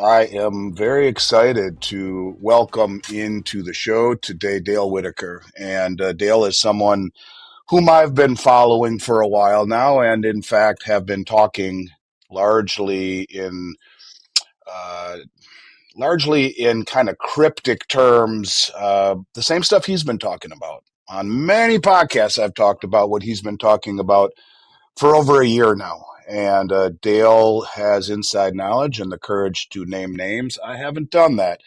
I am very excited to welcome into the show today Dale Whitaker. And Dale is someone whom I've been following for a while now, and in fact have been talking largely in uh, largely in kind of cryptic terms, the same stuff he's been talking about. On many podcasts, I've talked about what he's been talking about for over a year now. And Dale has inside knowledge and the courage to name names. I haven't done that.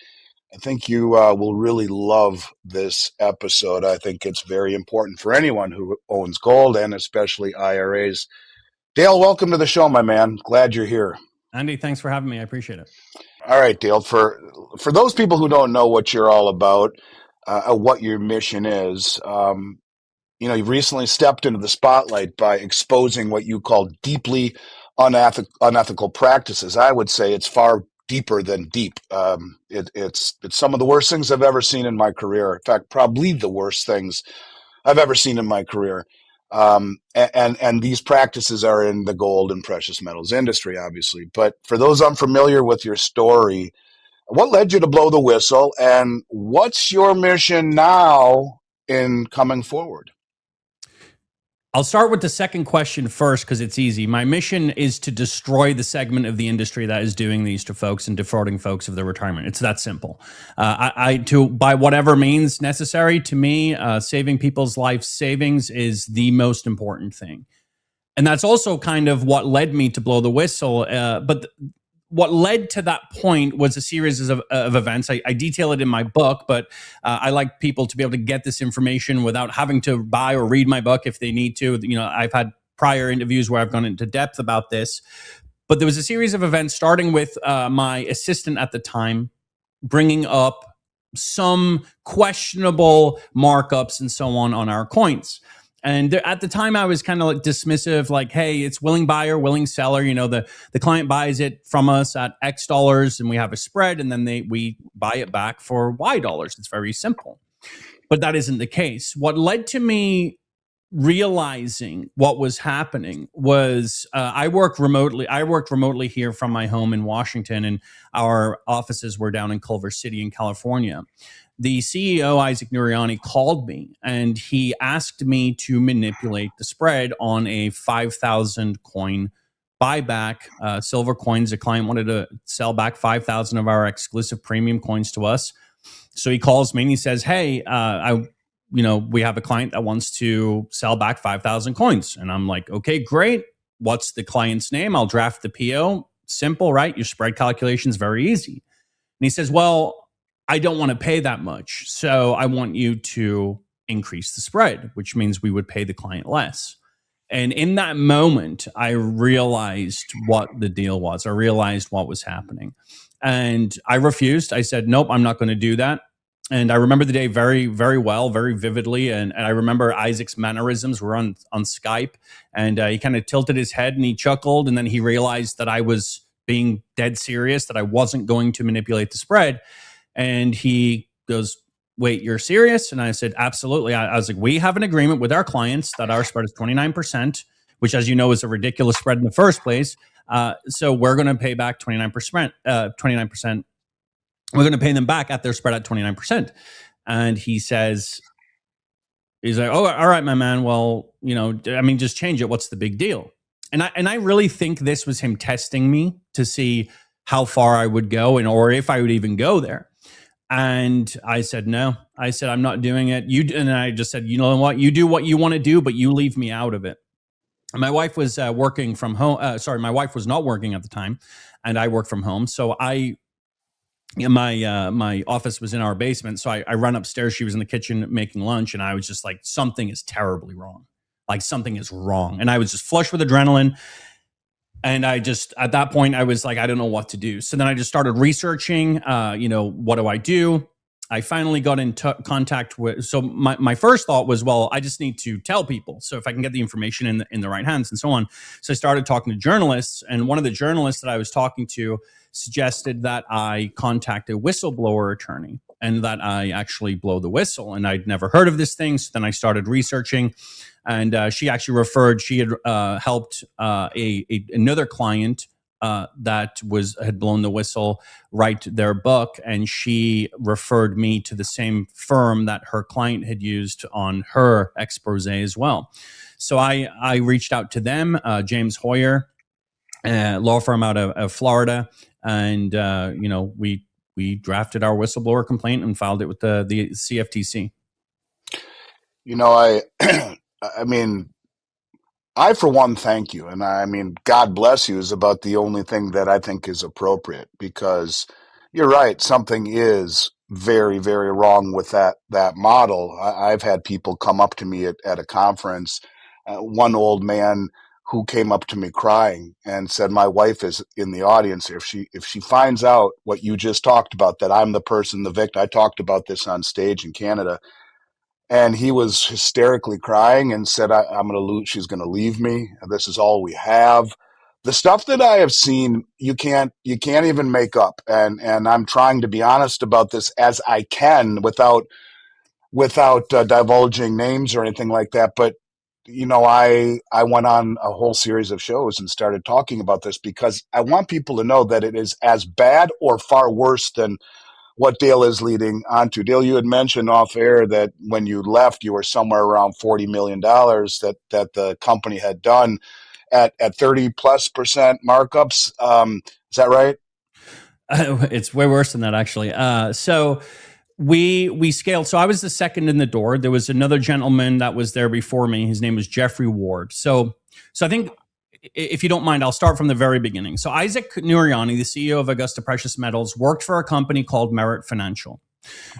I think you will really love this episode. I think it's very important for anyone who owns gold and especially IRAs. Dale, welcome to the show, my man. Glad you're here. Andy, thanks for having me. I appreciate it. All right, Dale. For those people who don't know what you're all about, what your mission is, you've recently stepped into the spotlight by exposing what you call deeply unethical practices. I would say it's far deeper than deep. It's some of the worst things I've ever seen in my career. In fact, probably the worst things I've ever seen in my career. And these practices are in the gold and precious metals industry, obviously. But for those unfamiliar with your story, what led you to blow the whistle, and what's your mission now in coming forward? I'll start with the second question first because it's easy. My mission is to destroy the segment of the industry that is doing these to folks and defrauding folks of their retirement. It's that simple. By whatever means necessary, to me, saving people's life savings is the most important thing. And that's also kind of what led me to blow the whistle. What led to that point was a series of events. I detail it in my book, but I like people to be able to get this information without having to buy or read my book if they need to. I've had prior interviews where I've gone into depth about this, but there was a series of events starting with my assistant at the time bringing up some questionable markups and so on our coins. And at the time, I was kind of like dismissive, like, hey, it's willing buyer, willing seller. The client buys it from us at X dollars and we have a spread, and then we buy it back for Y dollars. It's very simple. But that isn't the case. What led to me realizing what was happening was I worked remotely here from my home in Washington, and our offices were down in Culver City in California. The CEO, Isaac Nuriani, called me and he asked me to manipulate the spread on a 5,000 coin buyback, silver coins. A client wanted to sell back 5,000 of our exclusive premium coins to us. So he calls me and he says, hey, we have a client that wants to sell back 5,000 coins. And I'm like, okay, great. What's the client's name? I'll draft the PO. Simple, right? Your spread calculation is very easy. And he says, well, I don't want to pay that much, so I want you to increase the spread, which means we would pay the client less. And in that moment, I realized what the deal was. I realized what was happening. And I refused. I said, nope, I'm not going to do that. And I remember the day very, very well, very vividly. And I remember Isaac's mannerisms were on Skype. And he kind of tilted his head and he chuckled. And then he realized that I was being dead serious, that I wasn't going to manipulate the spread. And he goes, wait, you're serious? And I said, absolutely. I was like, we have an agreement with our clients that our spread is 29%, which, as you know, is a ridiculous spread in the first place. So we're going to pay back 29%. 29%. We're going to pay them back at their spread at 29%. And he's like, oh, all right, my man. Well, just change it. What's the big deal? And I really think this was him testing me to see how far I would go or if I would even go there. And I said, no. I said, I'm not doing it. And I just said, you know what? You do what you want to do, but you leave me out of it. And my wife was working from home. My wife was not working at the time, and I worked from home. So my office was in our basement. So I ran upstairs. She was in the kitchen making lunch, and I was just like, something is terribly wrong. Like, something is wrong. And I was just flush with adrenaline. And at that point, I was like, I don't know what to do. So then I just started researching, what do I do? I finally got in contact with, so my first thought was, well, I just need to tell people. So if I can get the information in the right hands and so on. So I started talking to journalists, and one of the journalists that I was talking to suggested that I contact a whistleblower attorney and that I actually blow the whistle. And I'd never heard of this thing. So then I started researching. And she actually referred, she had helped another client that had blown the whistle write their book, and she referred me to the same firm that her client had used on her expose as well. So I reached out to them, James Hoyer, law firm out of Florida, and we drafted our whistleblower complaint and filed it with the CFTC. I mean, I, for one, thank you. And I mean, God bless you is about the only thing that I think is appropriate, because you're right. Something is very, very wrong with that model. I've had people come up to me at a conference, one old man who came up to me crying and said, my wife is in the audience. If she finds out what you just talked about, that I'm the person, the victim, I talked about this on stage in Canada. And he was hysterically crying and said, I'm going to lose. She's going to leave me. This is all we have. The stuff that I have seen, you can't even make up. And I'm trying to be honest about this as I can without divulging names or anything like that. But I went on a whole series of shows and started talking about this because I want people to know that it is as bad or far worse than what Dale is leading onto. Dale, you had mentioned off air that when you left, you were somewhere around $40 million that the company had done at 30+% markups. Is that right? It's way worse than that, actually. So we scaled. So I was the second in the door. There was another gentleman that was there before me. His name was Jeffrey Ward. So I think, if you don't mind, I'll start from the very beginning. So Isaac Nuriani, the CEO of Augusta Precious Metals, worked for a company called Merit Financial.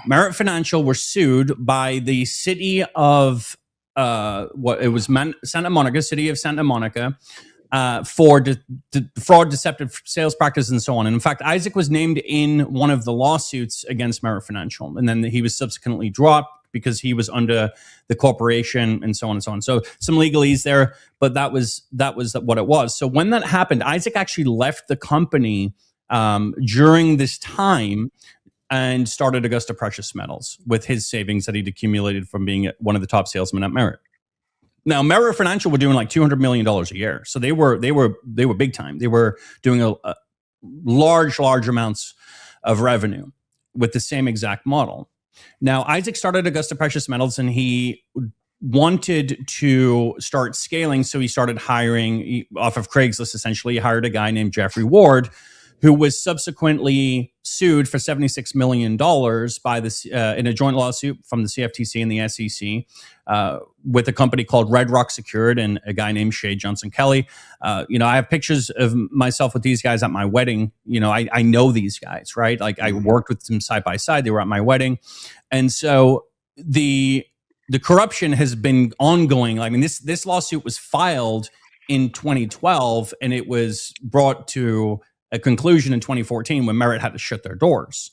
Merit Financial were sued by the city of Santa Monica, city of Santa Monica, for fraud, deceptive sales practices, and so on. And in fact, Isaac was named in one of the lawsuits against Merit Financial, and then he was subsequently dropped because he was under the corporation, and so on and so on. So some legalese there, but that was what it was. So when that happened, Isaac actually left the company during this time and started Augusta Precious Metals with his savings that he'd accumulated from being one of the top salesmen at Merit. Now, Merit Financial were doing like $200 million a year, so they were big time. They were doing a large amounts of revenue with the same exact model. Now, Isaac started Augusta Precious Metals, and he wanted to start scaling, so he started hiring off of Craigslist. Essentially, he hired a guy named Jeffrey Ward, who was subsequently sued for $76 million by in a joint lawsuit from the CFTC and the SEC with a company called Red Rock Secured and a guy named Shay Johnson Kelly. I have pictures of myself with these guys at my wedding. I know these guys, right? Like, I worked with them side by side. They were at my wedding. And so the corruption has been ongoing. I mean, this lawsuit was filed in 2012, and it was brought to a conclusion in 2014 when Merit had to shut their doors.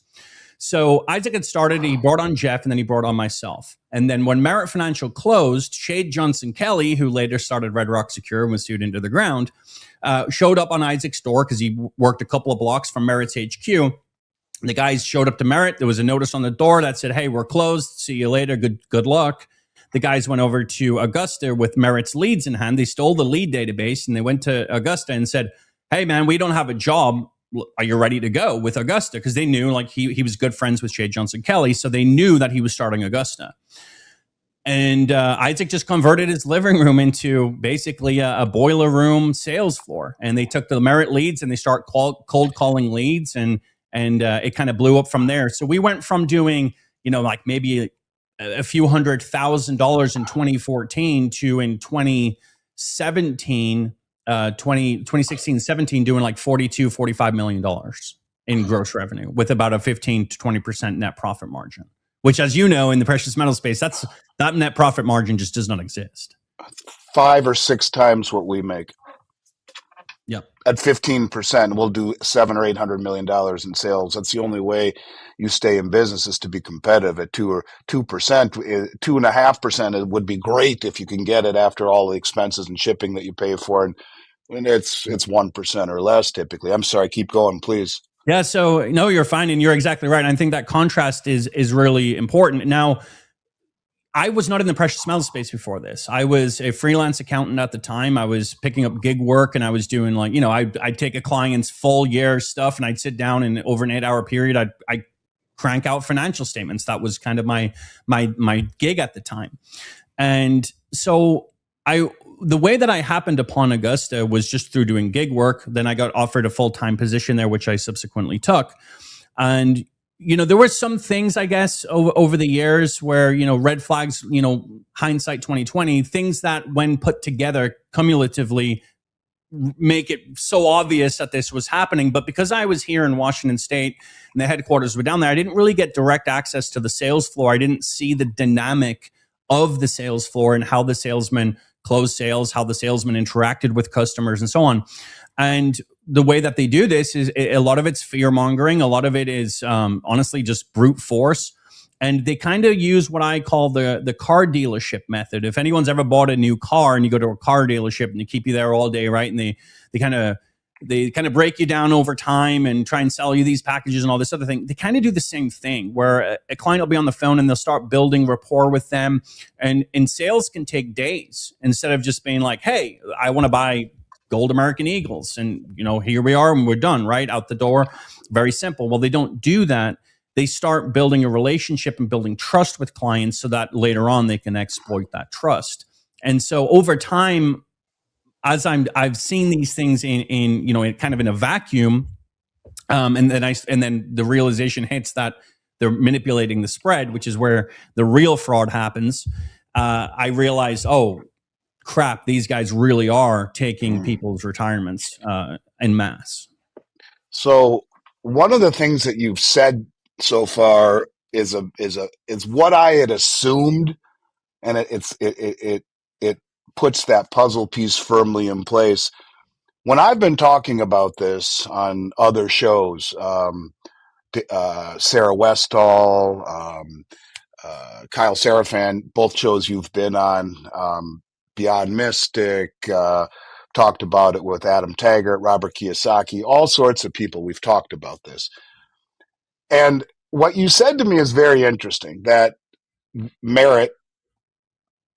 So Isaac had started, he brought on Jeff, and then he brought on myself. And then when Merit Financial closed, Shade Johnson Kelly, who later started Red Rock Secure and was sued into the ground, showed up on Isaac's store because he worked a couple of blocks from Merit's HQ. The guys showed up to Merit. There was a notice on the door that said, hey, we're closed. See you later. Good luck. The guys went over to Augusta with Merit's leads in hand. They stole the lead database, and they went to Augusta and said, hey, man, we don't have a job. Are you ready to go with Augusta? Because they knew, like, he was good friends with Shay Johnson Kelly, so they knew that he was starting Augusta. And Isaac just converted his living room into basically a boiler room sales floor. And they took the Merit leads and they start cold calling leads, and it kind of blew up from there. So we went from doing, like maybe a few $100,000 in 2014 to in 2016, 17 doing like $42-45 million in gross revenue with about a 15 to 20% net profit margin, which, as you know, in the precious metal space, that net profit margin just does not exist. 5 or 6 times what we make. Yep. At 15%, we'll do $700 or $800 million in sales. That's the only way you stay in business, is to be competitive at 2%. 2.5%, it would be great if you can get it after all the expenses and shipping that you pay for. And it's 1% or less typically. I'm sorry, keep going, please. Yeah. So no, you're fine, and you're exactly right. I think that contrast is really important. Now, I was not in the precious metals space before this. I was a freelance accountant at the time. I was picking up gig work, and I was doing like, I'd take a client's full year stuff, and I'd sit down, and over an 8-hour period, I'd crank out financial statements. That was kind of my gig at the time. And so the way that I happened upon Augusta was just through doing gig work. Then I got offered a full-time position there, which I subsequently took. And there were some things, I guess, over the years where, red flags, hindsight 2020, things that when put together cumulatively make it so obvious that this was happening. But because I was here in Washington State and the headquarters were down there, I didn't really get direct access to the sales floor. I didn't see the dynamic of the sales floor and how the salesmen closed sales, how the salesmen interacted with customers, and so on. And the way that they do this is a lot of it's fear mongering. A lot of it is honestly just brute force. And they kind of use what I call the car dealership method. If anyone's ever bought a new car and you go to a car dealership and they keep you there all day, right? And they kind of break you down over time and try and sell you these packages and all this other thing. They kind of do the same thing where a client will be on the phone and they'll start building rapport with them. And sales can take days instead of just being like, hey, I want to buy gold American Eagles. And, here we are and we're done, right? Out the door. Very simple. Well, they don't do that. They start building a relationship and building trust with clients so that later on they can exploit that trust. And so over time, as I've seen these things in kind of in a vacuum, and then the realization hits that they're manipulating the spread, which is where the real fraud happens. I realized, oh crap, these guys really are taking people's retirements en masse. So one of the things that you've said so far is what I had assumed, and it puts that puzzle piece firmly in place. When I've been talking about this on other shows, Sarah Westall, Kyle Seraphan, both shows you've been on, Beyond Mystic, talked about it with Adam Taggart, Robert Kiyosaki, all sorts of people. We've talked about this. And what you said to me is very interesting, that merit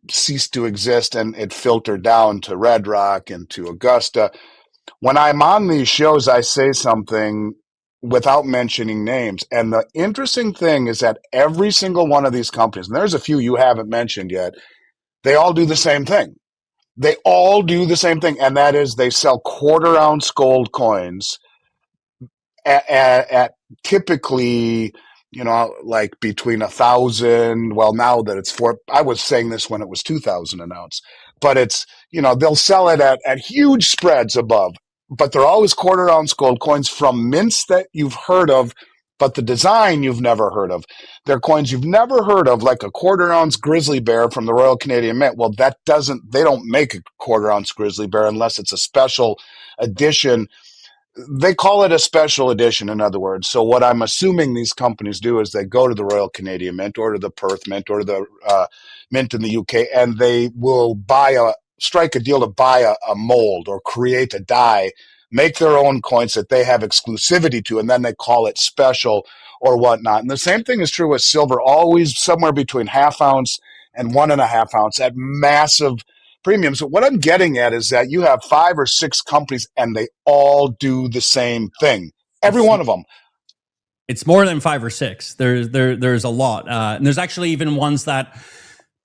ceased to exist and it filtered down to Red Rock and to Augusta. When I'm on these shows, I say something without mentioning names. And the interesting thing is that every single one of these companies, and there's a few you haven't mentioned yet, they all do the same thing. They all do the same thing, and that is they sell quarter-ounce gold coins at typically, like between 1,000. Well, now that it's I was saying this when it was 2,000 an ounce, but it's, they'll sell it at huge spreads above, but they're always quarter-ounce gold coins from mints that you've heard of, but the design you've never heard of. They're coins you've never heard of, like a quarter-ounce grizzly bear from the Royal Canadian Mint. Well, they don't make a quarter-ounce grizzly bear unless it's a special edition. They call it a special edition, in other words. So what I'm assuming these companies do is they go to the Royal Canadian Mint or to the Perth Mint or the Mint in the UK, and they will strike a deal to buy a mold or create a die, make their own coins that they have exclusivity to, and then they call it special or whatnot. And the same thing is true with silver, always somewhere between 1/2 ounce and 1.5 ounce at massive premiums. But what I'm getting at is that you have 5 or 6 companies and they all do the same thing. Every one of them. It's more than 5 or 6. There's a lot. And there's actually even ones that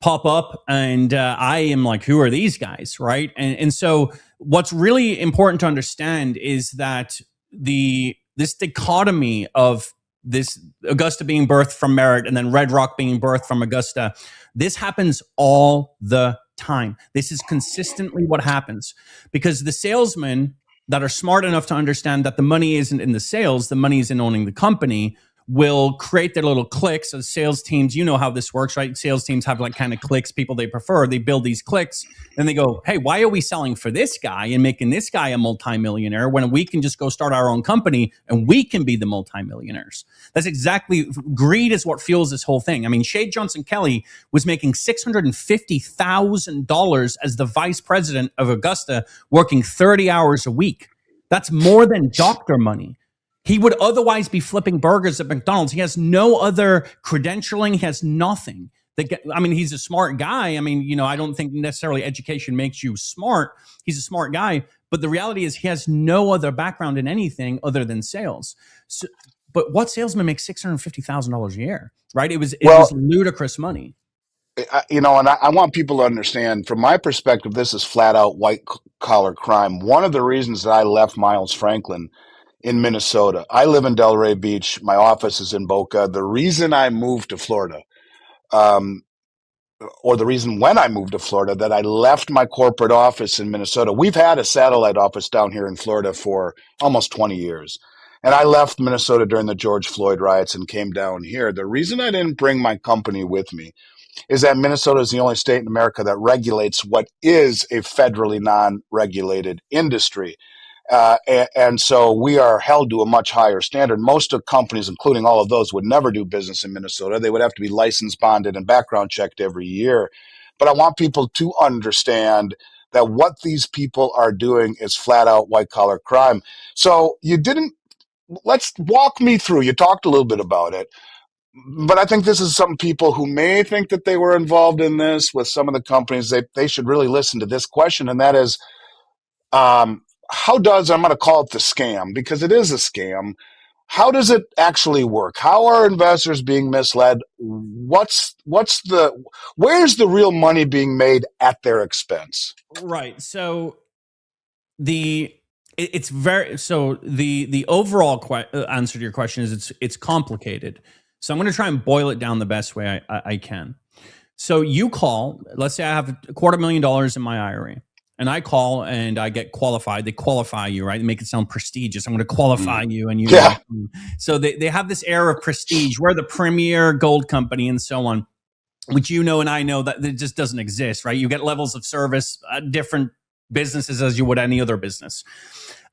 pop up and I am like, who are these guys, right? And so what's really important to understand is that this dichotomy of this Augusta being birthed from merit and then Red Rock being birthed from Augusta, this happens all the time. This is consistently what happens because the salesmen that are smart enough to understand that the money isn't in the sales, the money is in owning the company, will create their little cliques. So sales teams, you know how this works, right? Sales teams have like kind of cliques, people they prefer. They build these cliques. Then they go, hey, why are we selling for this guy and making this guy a multimillionaire when we can just go start our own company and we can be the multimillionaires? That's exactly, greed is what fuels this whole thing. I mean, Shade Johnson Kelly was making $650,000 as the vice president of Augusta, working 30 hours a week. That's more than doctor money. He would otherwise be flipping burgers at McDonald's. He has no other credentialing. He has nothing. I mean, he's a smart guy. I mean, I don't think necessarily education makes you smart. He's a smart guy, but the reality is he has no other background in anything other than sales. So, but what salesman makes $650,000 a year, right? It was Well, ludicrous money. and I want people to understand from my perspective, this is flat out white collar crime. One of the reasons that I left Miles Franklin in Minnesota, I live in Delray Beach. My office is in Boca. The reason I moved to Florida, um, or the reason when I moved to Florida, that I left my corporate office in Minnesota. We've had a satellite office down here in Florida for almost 20 years. And I left Minnesota during the George Floyd riots and came down here. The reason I didn't bring my company with me is that Minnesota is the only state in America that regulates what is a federally non-regulated industry. And so we are held to a much higher standard. Most of companies, including all of those, would never do business in Minnesota. They would have to be licensed, bonded, and background checked every year. But I want people to understand that what these people are doing is flat out white collar crime. So let's walk me through. You talked a little bit about it, but I think this is some people who may think that they were involved in this with some of the companies. They should really listen to this question, and that is, how does, I'm going to call it the scam because it is a scam. How does it actually work? How are investors being misled? Where's the real money being made at their expense? Right. So the overall answer to your question is it's complicated. So I'm going to try and boil it down the best way I can. So you call, let's say I have $250,000 in my IRA, and I call and I get qualified. They qualify you, right? They make it sound prestigious. I'm going to qualify you, and Yeah. So they have this air of prestige. We're the premier gold company, and so on, which and I know that it just doesn't exist, right? You get levels of service, different businesses as you would any other business.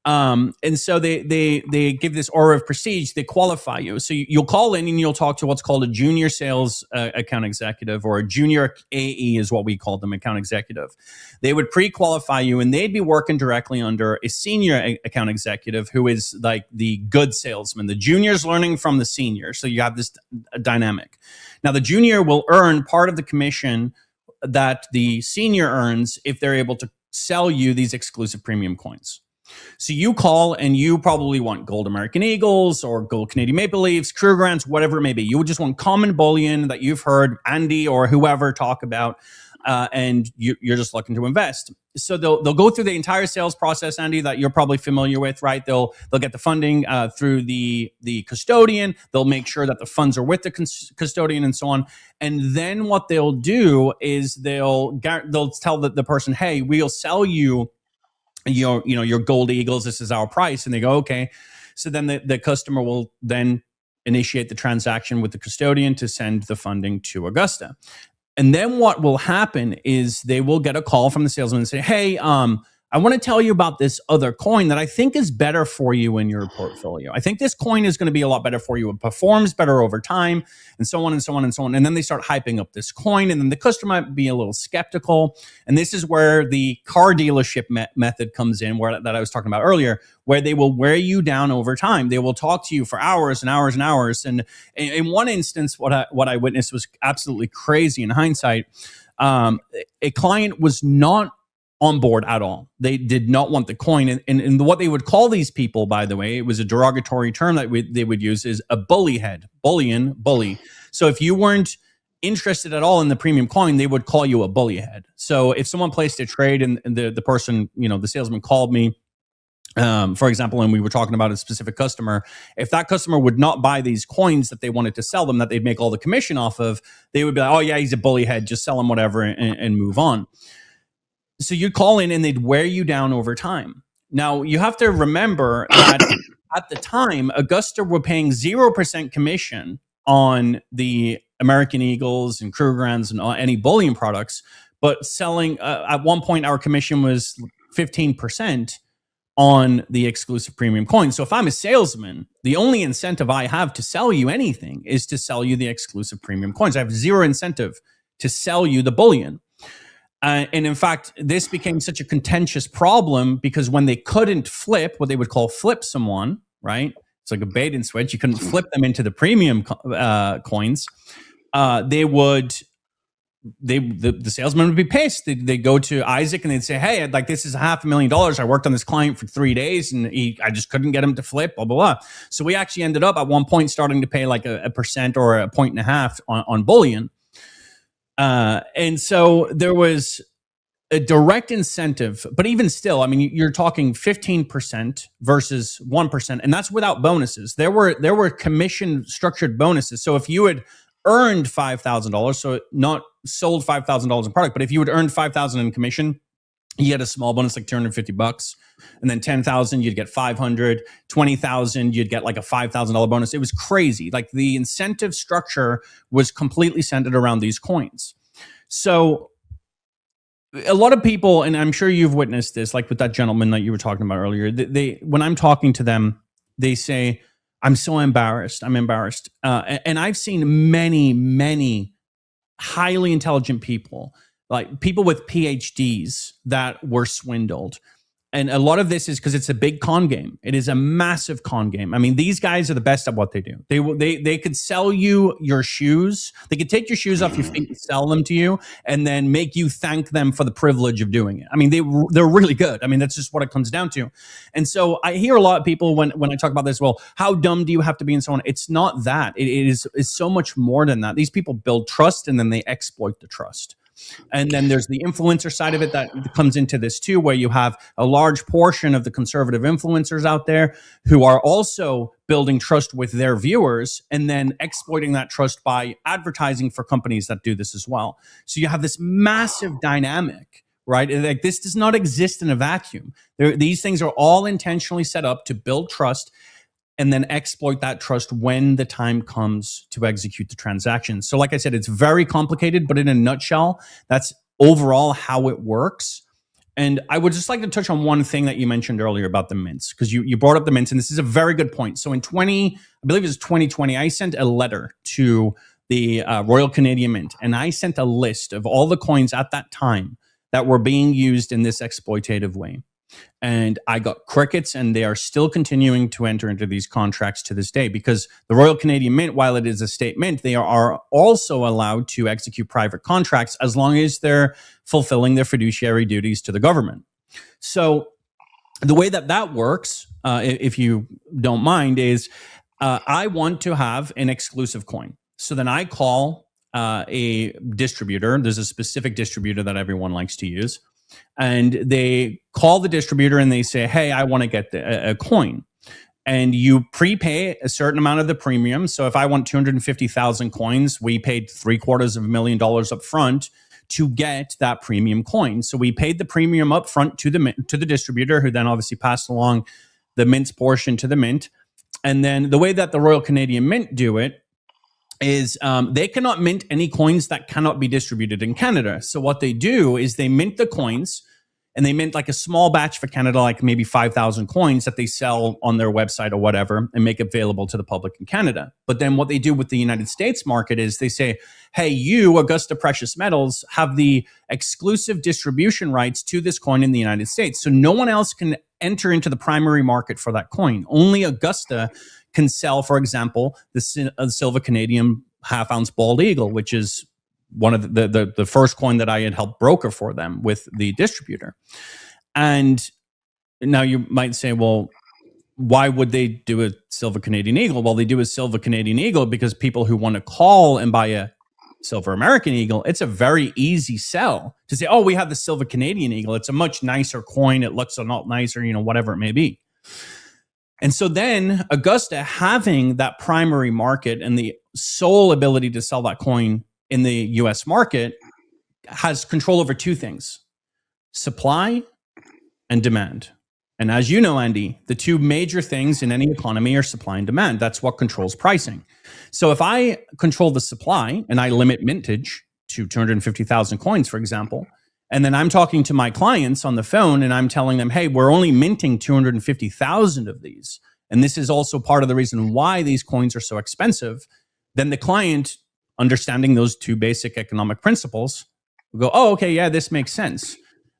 And so they give this aura of prestige. They qualify you. So you'll call in and you'll talk to what's called a junior sales account executive, or a junior AE is what we call them, account executive. They would pre-qualify you, and they'd be working directly under a senior account executive who is like the good salesman. The junior's learning from the senior. So you have this dynamic. Now, the junior will earn part of the commission that the senior earns if they're able to sell you these exclusive premium coins. So you call and you probably want gold American Eagles or gold Canadian Maple Leafs, Krugerrands, whatever it may be. You would just want common bullion that you've heard Andy or whoever talk about, and you're just looking to invest. So they'll go through the entire sales process, Andy, that you're probably familiar with, right? They'll get the funding through the custodian. They'll make sure that the funds are with the custodian and so on. And then what they'll do is they'll tell the person, hey, we'll sell you your gold Eagles, this is our price. And they go, okay. So then the customer will then initiate the transaction with the custodian to send the funding to Augusta. And then what will happen is they will get a call from the salesman and say, hey, I want to tell you about this other coin that I think is better for you in your portfolio. I think this coin is going to be a lot better for you. It performs better over time, and so on and so on and so on. And then they start hyping up this coin, and then the customer might be a little skeptical. And this is where the car dealership method comes in, that I was talking about earlier, where they will wear you down over time. They will talk to you for hours and hours and hours. And in one instance, what I witnessed was absolutely crazy in hindsight. A client was not on board at all. They did not want the coin. And what they would call these people, by the way, it was a derogatory term that they would use, is a bully head, bullion, bully. So if you weren't interested at all in the premium coin, they would call you a bully head. So if someone placed a trade and the person, the salesman called me, for example, and we were talking about a specific customer, if that customer would not buy these coins that they wanted to sell them, that they'd make all the commission off of, they would be like, oh yeah, he's a bully head, just sell him whatever and move on. So you'd call in and they'd wear you down over time. Now, you have to remember that at the time, Augusta were paying 0% commission on the American Eagles and Krugerrands and any bullion products, but selling, at one point, our commission was 15% on the exclusive premium coins. So if I'm a salesman, the only incentive I have to sell you anything is to sell you the exclusive premium coins. I have zero incentive to sell you the bullion. And in fact, this became such a contentious problem because when they couldn't flip, what they would call flip someone, right? It's like a bait and switch. You couldn't flip them into the premium coins. They would the salesman would be pissed. They'd go to Isaac and they'd say, hey, like, this is $500,000. I worked on this client for 3 days and I just couldn't get him to flip, blah, blah, blah. So we actually ended up at one point starting to pay like a percent or a 1.5 on bullion. And so there was a direct incentive, but even still, I mean, you're talking 15% versus 1%, and that's without bonuses. There were commission structured bonuses. So if you had earned $5,000, so not sold $5,000 in product, but if you had earned $5,000 in commission, you get a small bonus like $250, and then 10,000 you'd get 500, 20,000 you'd get like a $5,000 bonus. It was crazy. Like, the incentive structure was completely centered around these coins. So a lot of people, and I'm sure you've witnessed this, like with that gentleman that you were talking about earlier, they when I'm talking to them, they say, I'm so embarrassed. I'm embarrassed. And I've seen many highly intelligent people, like people with PhDs, that were swindled. And a lot of this is because it's a big con game. It is a massive con game. I mean, these guys are the best at what they do. They could sell you your shoes. They could take your shoes off your feet and sell them to you, and then make you thank them for the privilege of doing it. I mean, they're really good. I mean, that's just what it comes down to. And so I hear a lot of people when I talk about this, well, how dumb do you have to be and so on? It's not that. It's so much more than that. These people build trust and then they exploit the trust. And then there's the influencer side of it that comes into this too, where you have a large portion of the conservative influencers out there who are also building trust with their viewers and then exploiting that trust by advertising for companies that do this as well. So you have this massive dynamic, right? Like, this does not exist in a vacuum. These things are all intentionally set up to build trust and then exploit that trust when the time comes to execute the transaction. So like I said, it's very complicated, but in a nutshell, that's overall how it works. And I would just like to touch on one thing that you mentioned earlier about the mints, because you brought up the mints, and this is a very good point. So in I believe it was 2020, I sent a letter to the Royal Canadian Mint, and I sent a list of all the coins at that time that were being used in this exploitative way. And I got crickets, and they are still continuing to enter into these contracts to this day, because the Royal Canadian Mint, while it is a state mint, they are also allowed to execute private contracts as long as they're fulfilling their fiduciary duties to the government. So the way that works, if you don't mind, is I want to have an exclusive coin. So then I call a distributor. There's a specific distributor that everyone likes to use. And they call the distributor and they say, hey, I want to get a coin. And you prepay a certain amount of the premium. So if I want 250,000 coins, we paid $750,000 up front to get that premium coin. So we paid the premium up front to the distributor, who then obviously passed along the mint's portion to the mint. And then the way that the Royal Canadian Mint do it is they cannot mint any coins that cannot be distributed in Canada. So what they do is they mint the coins, and they mint like a small batch for Canada, like maybe 5,000 coins that they sell on their website or whatever and make available to the public in Canada. But then what they do with the United States market is they say, hey, you, Augusta Precious Metals, have the exclusive distribution rights to this coin in the United States. So no one else can enter into the primary market for that coin. Only Augusta can sell, for example, the silver Canadian half-ounce bald eagle, which is one of the first coin that I had helped broker for them with the distributor. And now you might say, well, why would they do a silver Canadian eagle? Well, they do a silver Canadian eagle because people who want to call and buy a silver American eagle, it's a very easy sell to say, oh, we have the silver Canadian eagle. It's a much nicer coin. It looks a lot nicer, whatever it may be. And so then Augusta, having that primary market and the sole ability to sell that coin in the US market, has control over two things: supply and demand. And as you know, Andy, the two major things in any economy are supply and demand. That's what controls pricing. So if I control the supply and I limit mintage to 250,000 coins, for example, and then I'm talking to my clients on the phone and I'm telling them, hey, we're only minting 250,000 of these, and this is also part of the reason why these coins are so expensive, then the client, understanding those two basic economic principles, will go, oh, okay, yeah, this makes sense.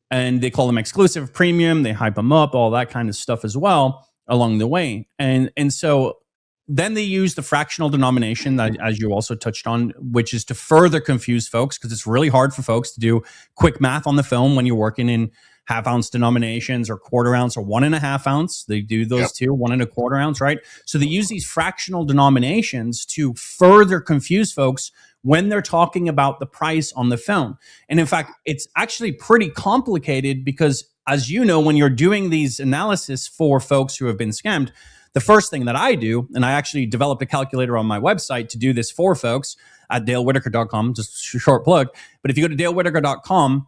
And they call them exclusive, premium, they hype them up, all that kind of stuff as well along the way. And so then they use the fractional denomination that, as you also touched on, which is to further confuse folks because it's really hard for folks to do quick math on the film when you're working in half ounce denominations or quarter ounce or 1.5 ounce. They do those too, 1.25 ounce, right? So they use these fractional denominations to further confuse folks when they're talking about the price on the film. And in fact, it's actually pretty complicated because, as you know, when you're doing these analysis for folks who have been scammed, the first thing that I do, and I actually developed a calculator on my website to do this for folks at dalewhitaker.com, just a short plug. But if you go to dalewhitaker.com,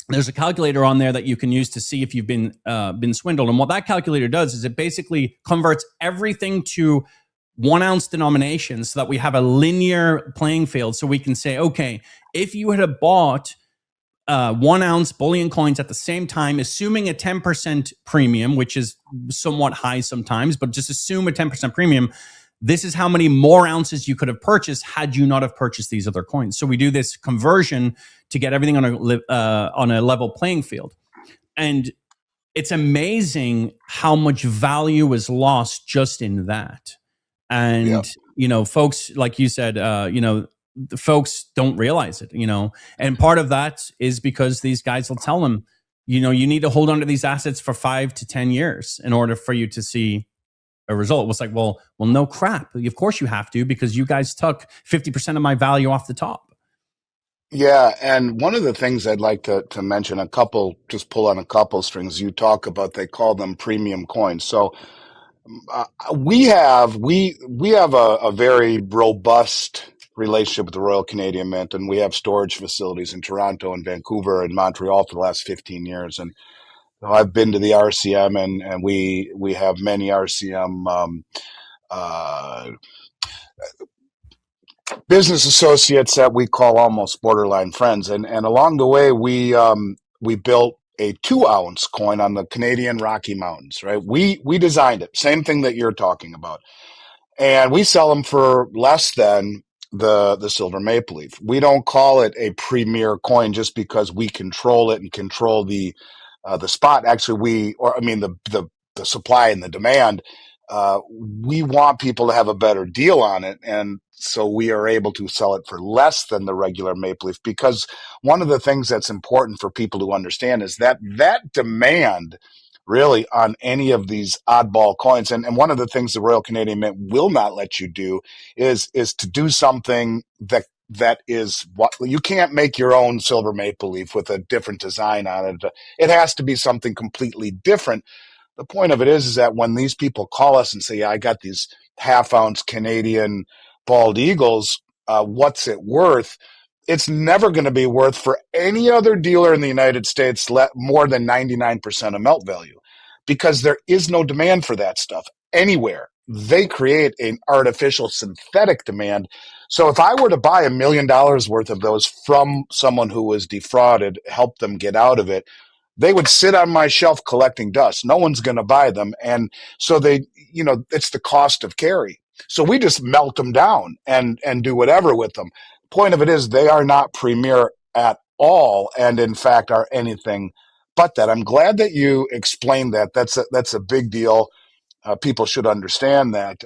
there's a calculator on there that you can use to see if you've been swindled. And what that calculator does is it basically converts everything to 1 ounce denominations so that we have a linear playing field. So we can say, okay, if you had bought 1 ounce bullion coins at the same time, assuming a 10% premium, which is somewhat high sometimes, but just assume a 10% premium, this is how many more ounces you could have purchased had you not have purchased these other coins. So we do this conversion to get everything on a level playing field. And it's amazing how much value is lost just in that. And, folks, like you said, the folks don't realize it, and part of that is because these guys will tell them, you need to hold on to these assets for 5 to 10 years in order for you to see a result. It's like, well, no crap. Of course you have to, because you guys took 50% of my value off the top. Yeah, and one of the things I'd like to mention, just pull on a couple strings. You talk about, they call them premium coins. So we have a very robust relationship with the Royal Canadian Mint, and we have storage facilities in Toronto and Vancouver and Montreal for the last 15 years. And I've been to the RCM, and we have many RCM business associates that we call almost borderline friends. And along the way, we built a 2 ounce coin on the Canadian Rocky Mountains, right? We designed it. Same thing that you're talking about. And we sell them for less than the silver maple leaf. We don't call it a premier coin just because we control it and control the spot. Actually, the supply and the demand. We want people to have a better deal on it, and so we are able to sell it for less than the regular maple leaf, because one of the things that's important for people to understand is that demand really on any of these oddball coins. And one of the things the Royal Canadian Mint will not let you do is to do something that is what you can't make your own silver maple leaf with a different design on it. It has to be something completely different. The point of it is that when these people call us and say, yeah, I got these half ounce Canadian bald eagles, what's it worth? It's never going to be worth for any other dealer in the United States more than 99% of melt value, because there is no demand for that stuff anywhere. They create an artificial synthetic demand. So if I were to buy $1 million worth of those from someone who was defrauded, help them get out of it, they would sit on my shelf collecting dust. No one's going to buy them. And so it's the cost of carry. So we just melt them down and do whatever with them. Point of it is, they are not premier at all, and in fact are anything but that. I'm glad that you explained that. That's a big deal. People should understand that.